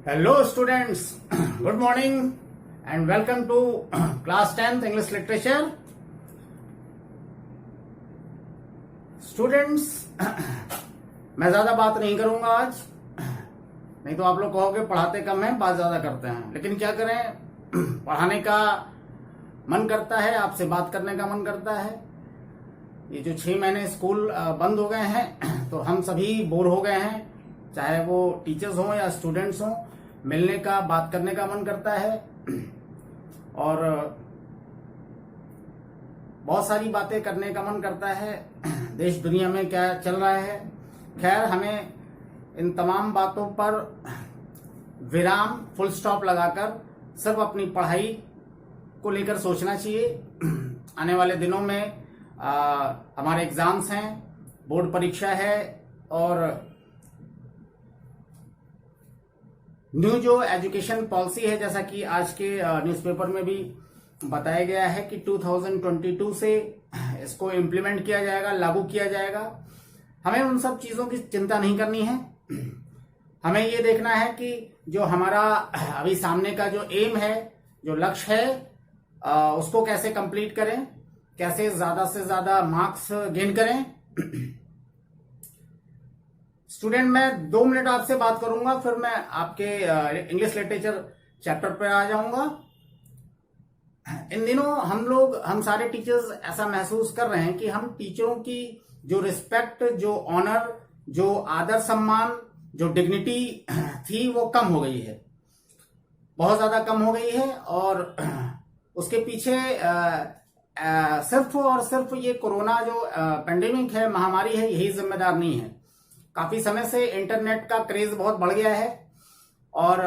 Hello students, good morning and welcome to class 10th English Literature. Students, मैं ज़्यादा बात नहीं करूंगा आज, नहीं तो आप लोग कहोगे पढ़ाते कम हैं बात ज़्यादा करते हैं, लेकिन क्या करें, पढ़ाने का मन करता है, आपसे बात करने का मन करता है। ये जो 6 महीने स्कूल बंद हो गए हैं तो हम सभी बोर हो गए हैं, चाहे वो टीचर्स हों या स्टूडेंट्स हों, मिलने का बात करने का मन करता है और बहुत सारी बातें करने का मन करता है। देश दुनिया में क्या चल रहा है, खैर हमें इन तमाम बातों पर विराम फुल स्टॉप लगाकर सिर्फ अपनी पढ़ाई को लेकर सोचना चाहिए। आने वाले दिनों में हमारे एग्जाम्स हैं, बोर्ड परीक्षा है और न्यू जो एजुकेशन पॉलिसी है, जैसा कि आज के न्यूज़पेपर में भी बताया गया है कि 2022 से इसको इम्प्लीमेंट किया जाएगा, लागू किया जाएगा। हमें उन सब चीज़ों की चिंता नहीं करनी है। हमें ये देखना है कि जो हमारा अभी सामने का जो एम है, जो लक्ष्य है, उसको कैसे कंप्लीट करें, कैसे ज़्यादा से ज़्यादा मार्क्स गेन करें। स्टूडेंट, मैं 2 मिनट आपसे बात करूंगा, फिर मैं आपके इंग्लिश लिटरेचर चैप्टर पर आ जाऊंगा। इन दिनों हम सारे टीचर्स ऐसा महसूस कर रहे हैं कि हम टीचरों की जो रिस्पेक्ट, जो ऑनर, जो आदर सम्मान, जो डिग्निटी थी वो कम हो गई है, बहुत ज्यादा कम हो गई है। और उसके पीछे सिर्फ और सिर्फ ये कोरोना जो पेंडेमिक है, महामारी है, यही जिम्मेदार नहीं है। काफी समय से इंटरनेट का क्रेज बहुत बढ़ गया है और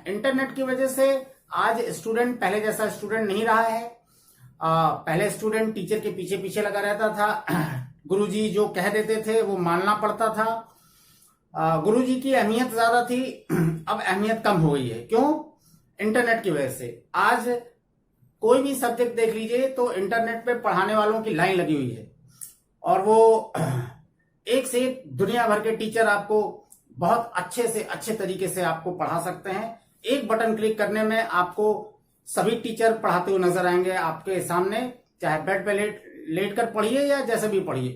इंटरनेट की वजह से आज स्टूडेंट पहले जैसा स्टूडेंट नहीं रहा है। पहले स्टूडेंट टीचर के पीछे पीछे लगा रहता था, गुरुजी जो कह देते थे वो मानना पड़ता था। गुरुजी की अहमियत ज्यादा थी, अब अहमियत कम हो गई है। क्यों? इंटरनेट की वजह से। आज कोई भी सब्जेक्ट देख लीजिए तो इंटरनेट पे पढ़ाने वालों की लाइन लगी हुई है और वो एक से एक दुनिया भर के टीचर आपको बहुत अच्छे से अच्छे तरीके से आपको पढ़ा सकते हैं। एक बटन क्लिक करने में आपको सभी टीचर पढ़ाते हुए नजर आएंगे आपके सामने, चाहे बेड पे लेट कर पढ़िए या जैसे भी पढ़िए।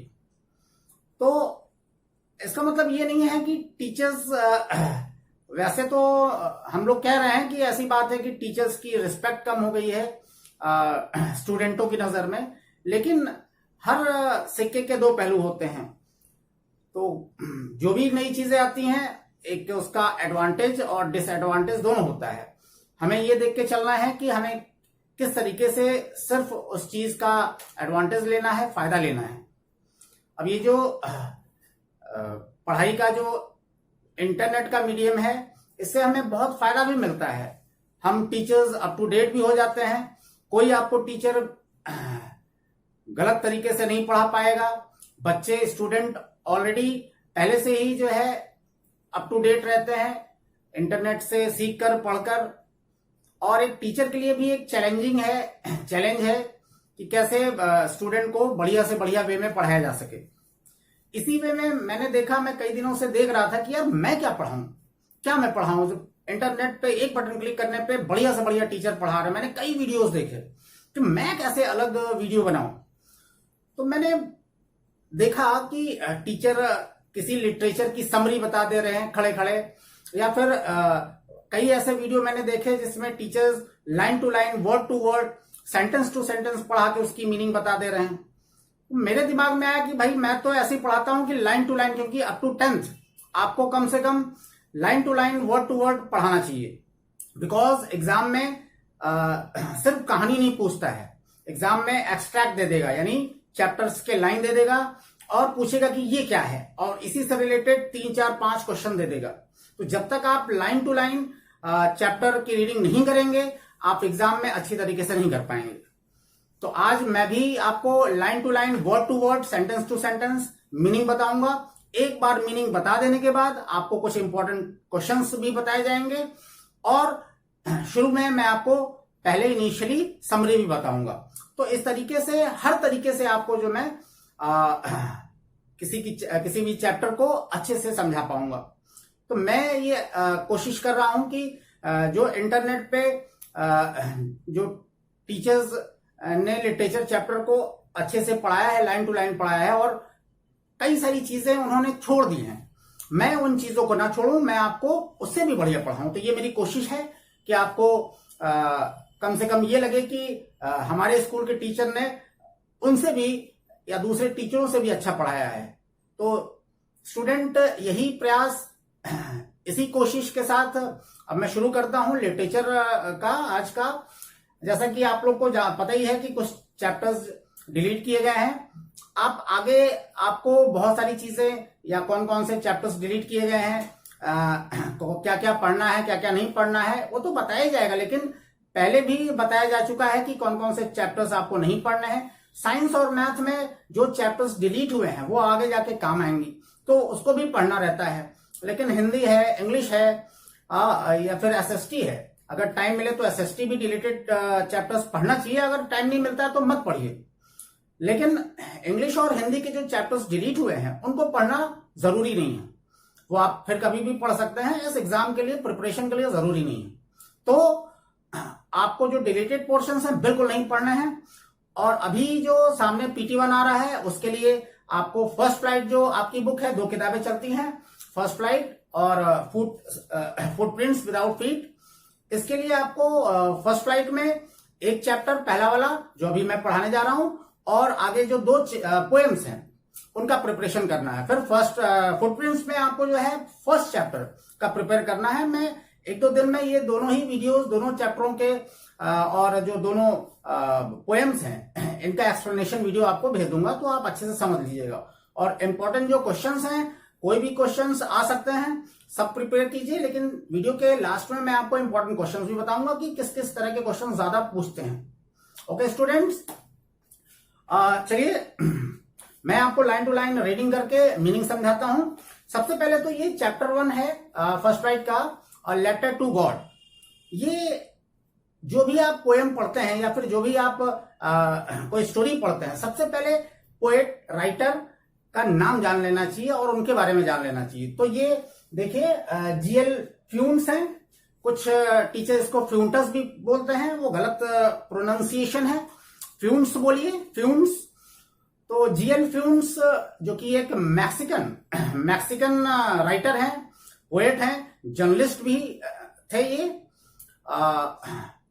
तो इसका मतलब ये नहीं है कि टीचर्स, वैसे तो हम लोग कह रहे हैं कि ऐसी बात है कि टीचर्स की रिस्पेक्ट कम हो गई है स्टूडेंटों की नजर में, लेकिन हर सिक्के के 2 पहलू होते हैं। तो जो भी नई चीजें आती हैं, एक उसका एडवांटेज और डिसएडवांटेज दोनों होता है। हमें ये देख के चलना है कि हमें किस तरीके से सिर्फ उस चीज का एडवांटेज लेना है, फायदा लेना है। अब ये जो पढ़ाई का जो इंटरनेट का मीडियम है, इससे हमें बहुत फायदा भी मिलता है। हम टीचर्स अप टू डेट भी हो जाते हैं। कोई आपको टीचर गलत तरीके से नहीं पढ़ा पाएगा। बच्चे, स्टूडेंट ऑलरेडी पहले से ही जो है अप टू डेट रहते हैं, इंटरनेट से सीख कर, पढ़कर। और एक टीचर के लिए भी एक चैलेंज है कि कैसे स्टूडेंट को बढ़िया से बढ़िया वे में पढ़ाया जा सके। इसी वे में मैंने देखा, मैं कई दिनों से देख रहा था कि यार मैं क्या पढ़ाऊं, क्या मैं पढ़ाऊं। जो इंटरनेट पे एक बटन क्लिक करने पे बढ़िया से बढ़िया टीचर पढ़ा रहे, मैंने कई वीडियोस देखे कि मैं कैसे अलग वीडियो बनाऊं। तो मैंने देखा कि टीचर किसी लिटरेचर की समरी बता दे रहे हैं खड़े खड़े, या फिर कई ऐसे वीडियो मैंने देखे जिसमें teachers line to line, word to word, sentence to sentence पढ़ा के उसकी मीनिंग बता दे रहे हैं। मेरे दिमाग में आया कि भाई मैं तो ऐसे ही पढ़ाता हूं कि लाइन टू लाइन, क्योंकि अप टू 10th आपको कम से कम line to line, word to word पढ़ाना चाहिए। बिकॉज एग्जाम में सिर्फ कहानी नहीं पूछता है, एग्जाम में एक्सट्रैक्ट दे देगा, यानी चैप्टर्स के लाइन दे देगा और पूछेगा कि ये क्या है, और इसी से रिलेटेड 3, 4, 5 क्वेश्चन दे देगा। तो जब तक आप लाइन टू लाइन चैप्टर की रीडिंग नहीं करेंगे, आप एग्जाम में अच्छी तरीके से नहीं कर पाएंगे। तो आज मैं भी आपको line to line, word to word, sentence to sentence meaning बताऊंगा। एक बार मीनिंग बता देने के बाद आपको कुछ इंपॉर्टेंट क्वेश्चंस भी बताए जाएंगे और शुरू में मैं आपको पहले इनिशियली समरी भी बताऊंगा। तो इस तरीके से, हर तरीके से आपको जो मैं किसी भी चैप्टर को अच्छे से समझा पाऊंगा। तो मैं ये कोशिश कर रहा हूं कि जो इंटरनेट पे जो टीचर्स ने लिटरेचर चैप्टर को अच्छे से पढ़ाया है, लाइन टू लाइन पढ़ाया है, और कई सारी चीजें उन्होंने छोड़ दी हैं, मैं उन चीजों को ना छोड़ूं, मैं आपको उससे भी बढ़िया पढ़ाऊं। तो ये मेरी कोशिश है कि आपको कम से कम ये लगे कि हमारे स्कूल के टीचर ने उनसे भी या दूसरे टीचरों से भी अच्छा पढ़ाया है। तो स्टूडेंट यही प्रयास, इसी कोशिश के साथ अब मैं शुरू करता हूं लिटरेचर का आज का। जैसा कि आप लोग को पता ही है कि कुछ चैप्टर्स डिलीट किए गए हैं। आप आगे आपको बहुत सारी चीजें या कौन कौन से चैप्टर्स डिलीट किए गए हैं, क्या क्या पढ़ना है, क्या क्या नहीं पढ़ना है, वो तो बताया जाएगा, लेकिन पहले भी बताया जा चुका है कि कौन कौन से चैप्टर्स आपको नहीं पढ़ने हैं। साइंस और मैथ में जो चैप्टर्स डिलीट हुए हैं वो आगे जाके काम आएंगी, तो उसको भी पढ़ना रहता है। लेकिन हिंदी है, इंग्लिश है, या फिर एसएसटी है, अगर टाइम मिले तो एसएसटी भी डिलीटेड चैप्टर्स पढ़ना चाहिए। अगर टाइम नहीं मिलता है तो मत पढ़िए। लेकिन इंग्लिश और हिंदी के जो चैप्टर्स डिलीट हुए हैं उनको पढ़ना जरूरी नहीं है, वो आप फिर कभी भी पढ़ सकते हैं, इस एग्जाम के लिए प्रिपरेशन के लिए जरूरी नहीं है। तो आपको जो डिलीटेड पोर्शंस हैं बिल्कुल नहीं पढ़ने हैं। और अभी जो सामने PT1 आ रहा है उसके लिए आपको फर्स्ट फ्लाइट, जो आपकी बुक है, 2 किताबें चलती हैं, फर्स्ट फ्लाइट और फुटप्रिंट्स विदाउट फीट। इसके लिए आपको फर्स्ट फ्लाइट में एक चैप्टर, पहला वाला जो अभी मैं पढ़ाने जा रहा हूं, और आगे जो 2 पोएम्स हैं उनका प्रिपरेशन करना है। फिर फर्स्ट फुटप्रिंट्स में आपको जो है फर्स्ट चैप्टर का प्रिपेयर करना है। मैं 1-2 दिन में ये दोनों ही वीडियोस, दोनों चैप्टरों के और जो दोनों पोएम्स हैं इनका एक्सप्लेनेशन वीडियो आपको भेज दूंगा, तो आप अच्छे से समझ लीजिएगा। और इम्पोर्टेंट जो क्वेश्चंस हैं, कोई भी क्वेश्चंस आ सकते हैं, सब प्रिपेयर कीजिए। लेकिन वीडियो के लास्ट में मैं आपको इंपॉर्टेंट क्वेश्चंस भी बताऊंगा कि किस किस तरह के क्वेश्चन ज्यादा पूछते हैं। ओके स्टूडेंट्स, चलिए मैं आपको लाइन टू लाइन रीडिंग करके मीनिंग समझाता हूं। सबसे पहले तो ये चैप्टर 1 है फर्स्ट राइट का, और लेटर टू गॉड। ये जो भी आप पोएम पढ़ते हैं या फिर जो भी आप कोई स्टोरी पढ़ते हैं, सबसे पहले पोएट, राइटर का नाम जान लेना चाहिए और उनके बारे में जान लेना चाहिए। तो ये देखिए GL फ्यून्स हैं, कुछ टीचर इसको फ्यूंटस भी बोलते हैं, वो गलत प्रोनाउंसिएशन है, फ्यून्स बोलिए, फ्यून्स। तो GL फ्यून्स जो कि एक मैक्सिकन राइटर हैं, पोएट हैं, जर्नलिस्ट भी थे ये।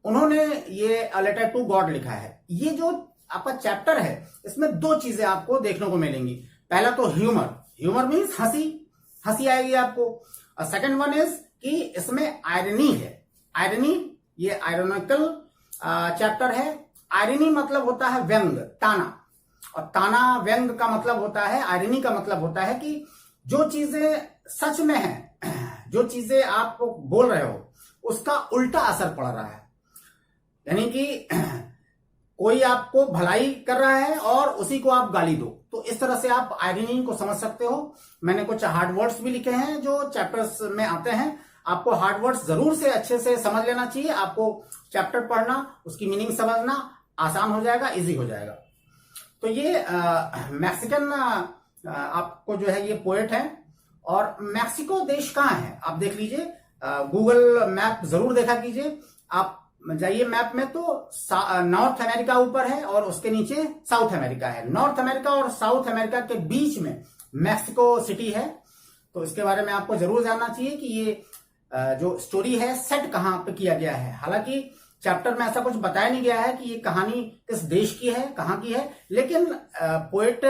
उन्होंने ये अ लेटर टू गॉड लिखा है। ये जो आपका चैप्टर है इसमें 2 चीजें आपको देखने को मिलेंगी। पहला तो ह्यूमर मीन्स हंसी आएगी आपको। और सेकंड वन इज कि इसमें आयरनी है। आयरनी, ये आयरोनिकल चैप्टर है। आयरनी मतलब होता है व्यंग, ताना, और ताना व्यंग का मतलब होता है, आयरनी का मतलब होता है कि जो चीजें सच में है, जो चीजें आप बोल रहे हो उसका उल्टा असर पड़ रहा है। यानी कि कोई आपको भलाई कर रहा है और उसी को आप गाली दो, तो इस तरह से आप आयरनी को समझ सकते हो। मैंने कुछ हार्ड वर्ड्स भी लिखे हैं जो चैप्टर्स में आते हैं। आपको हार्ड वर्ड्स जरूर से अच्छे से समझ लेना चाहिए। आपको चैप्टर पढ़ना, उसकी मीनिंग समझना आसान हो जाएगा, इजी हो जाएगा। तो ये मैक्सिकन आपको जो है ये पोएट है। और मैक्सिको देश कहाँ है आप देख लीजिए, गूगल मैप जरूर देखा कीजिए। आप जाइए मैप में तो नॉर्थ अमेरिका ऊपर है और उसके नीचे साउथ अमेरिका है। नॉर्थ अमेरिका और साउथ अमेरिका के बीच में मैक्सिको सिटी है। तो इसके बारे में आपको जरूर जानना चाहिए कि ये जो स्टोरी है सेट कहाँ पे किया गया है। हालांकि चैप्टर में ऐसा कुछ बताया नहीं गया है कि ये कहानी किस देश की है, कहाँ की है, लेकिन पोएट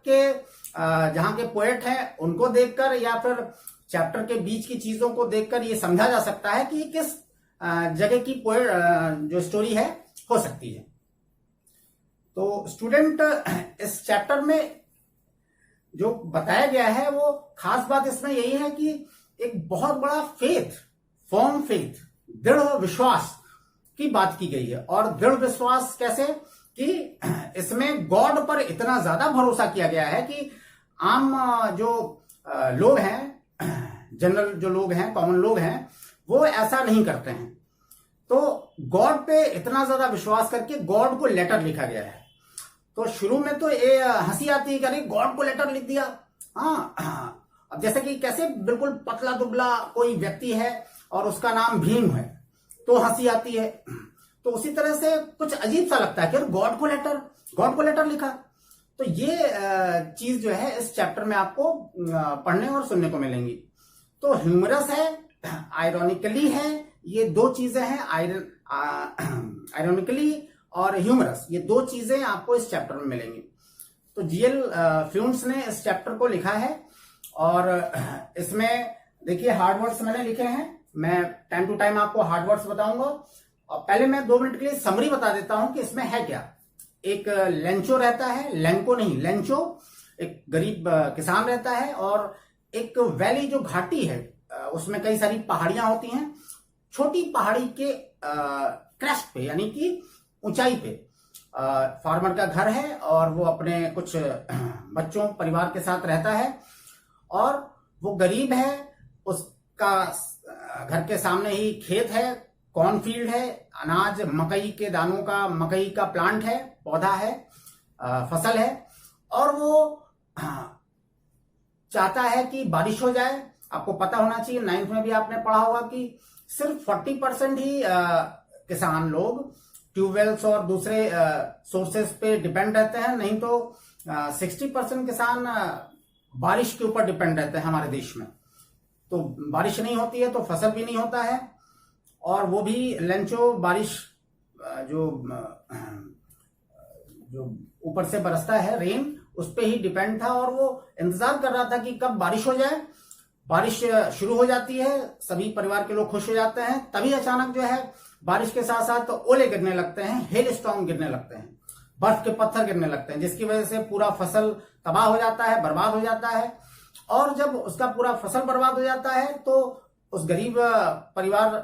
के जहाँ के पोएट हैं उनको देखकर या फिर चैप्टर के बीच की चीजों को देखकर ये समझा जा सकता है कि ये किस जगह की पोएट जो स्टोरी है हो सकती है। तो स्टूडेंट, इस चैप्टर में जो बताया गया है वो खास बात इसमें यही है कि एक बहुत बड़ा फर्म फेथ, दृढ़ विश्वास की बात की गई है। और दृढ़ विश्वास कैसे कि इसमें गॉड पर इतना ज्यादा भरोसा किया गया है कि आम जो लोग हैं, जनरल जो लोग हैं, कॉमन लोग हैं, वो ऐसा नहीं करते हैं। तो गॉड पे इतना ज्यादा विश्वास करके गॉड को लेटर लिखा गया है। तो शुरू में तो ये हंसी आती है कि अरे गॉड को लेटर लिख दिया। हाँ, अब जैसे कि कैसे बिल्कुल पतला दुबला कोई व्यक्ति है और उसका नाम भीम है तो हंसी आती है, तो उसी तरह से कुछ अजीब सा लगता है कि गॉड को लेटर लिखा। तो ये चीज जो है इस चैप्टर में आपको पढ़ने और सुनने को मिलेंगी। तो ह्यूमरस है, आयरॉनिकली है, ये दो चीजें हैं, आयरॉनिकली और ह्यूमरस, ये दो चीजें आपको इस चैप्टर में मिलेंगी। तो जीएल फ्यूंस ने इस चैप्टर को लिखा है और इसमें देखिए हार्ड वर्ड्स मैंने लिखे हैं, मैं टाइम टू टाइम आपको हार्ड वर्ड्स बताऊंगा। और पहले मैं 2 मिनट के लिए समरी बता देता हूं कि इसमें है क्या। एक लेंचो रहता है, लेंको नहीं लेंचो, एक गरीब किसान रहता है और एक वैली जो घाटी है उसमें कई सारी पहाड़ियां होती हैं। छोटी पहाड़ी के क्रेस्ट पे यानी कि ऊंचाई पे फार्मर का घर है और वो अपने कुछ बच्चों परिवार के साथ रहता है और वो गरीब है। उसका घर के सामने ही खेत है, कॉर्नफील्ड है, अनाज मकई के दानों का, मकई का प्लांट है, पौधा है, फसल है और वो चाहता है कि बारिश हो जाए। आपको पता होना चाहिए, 9th में भी आपने पढ़ा होगा कि सिर्फ 40% ही किसान लोग ट्यूबवेल्स और दूसरे सोर्सेस पे डिपेंड रहते हैं, नहीं तो 60% किसान बारिश के ऊपर डिपेंड रहते हैं हमारे देश में। तो बारिश नहीं होती है तो फसल भी नहीं होता है और वो भी लेंचो बारिश जो ऊपर से बरसता है रेन, उस पे ही डिपेंड था और वो इंतजार कर रहा था कि कब बारिश हो जाए। बारिश शुरू हो जाती है, सभी परिवार के लोग खुश हो जाते हैं, तभी अचानक जो है बारिश के साथ साथ ओले गिरने लगते हैं, हेल स्टॉर्म गिरने लगते हैं, बर्फ के पत्थर गिरने लगते हैं, जिसकी वजह से पूरा फसल तबाह हो जाता है, बर्बाद हो जाता है। और जब उसका पूरा फसल बर्बाद हो जाता है तो उस गरीब परिवार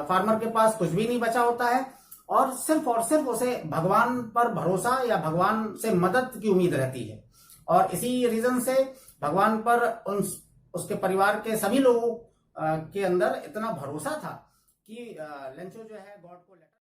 फार्मर के पास कुछ भी नहीं बचा होता है और सिर्फ उसे भगवान पर भरोसा या भगवान से मदद की उम्मीद रहती है। और इसी रीजन से भगवान पर उसके परिवार के सभी लोगों के अंदर इतना भरोसा था कि लेंचो जो है गॉड को